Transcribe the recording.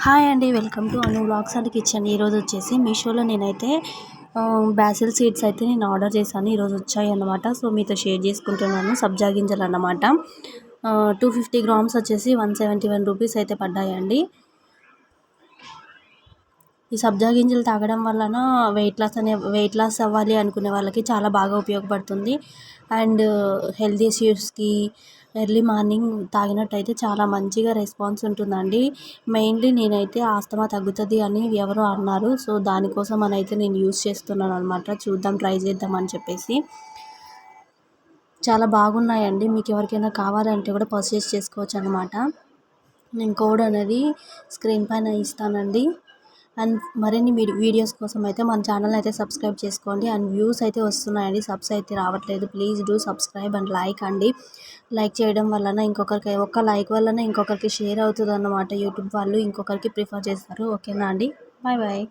Hi అండి, welcome to Anu vlogs and kitchen. ఈరోజు వచ్చేసి మీషోలో నేనైతే బాసిల్ సీడ్స్ అయితే నేను ఆర్డర్ చేశాను. ఈరోజు వచ్చాయి అన్నమాట. సో మీతో షేర్ చేసుకుంటున్నాను. సబ్జా గింజలు అన్నమాట. 250 గ్రామ్స్ వచ్చేసి 171 రూపీస్ అయితే పడ్డాయండి. ఈ సబ్జా గింజలు తాగడం వలన వెయిట్ లాస్ అవ్వాలి అనుకునే వాళ్ళకి చాలా బాగా ఉపయోగపడుతుంది. అండ్ హెల్తీ ఇష్యూస్కి ఎర్లీ మార్నింగ్ తాగినట్టయితే చాలా మంచిగా రెస్పాన్స్ ఉంటుందండి. మెయిన్లీ నేనైతే ఆస్తమా తగ్గుతుంది అని ఎవరో అన్నారు. సో దానికోసం అని అయితే నేను యూస్ చేస్తున్నాను అనమాట. చూద్దాం, ట్రై చేద్దాం అని చెప్పేసి. చాలా బాగున్నాయండి. మీకు ఎవరికైనా కావాలంటే కూడా పర్చేస్ చేసుకోవచ్చు అనమాట. నేను కోడ్ అనేది స్క్రీన్ పైన ఇస్తానండి. అండ్ మరిన్ని వీడియోస్ కోసం అయితే మన ఛానల్ అయితే సబ్స్క్రైబ్ చేసుకోండి. అండ్ వ్యూస్ అయితే వస్తున్నాయండి, సబ్స్ అయితే రావట్లేదు. Please do subscribe and like అండి. లైక్ చేయడం వలన ఒక్క లైక్ వలన ఇంకొకరికి షేర్ అవుతుంది అన్నమాట. యూట్యూబ్ వాళ్ళు ఇంకొకరికి ప్రిఫర్ చేస్తారు. ఓకేనా అండి? Bye bye.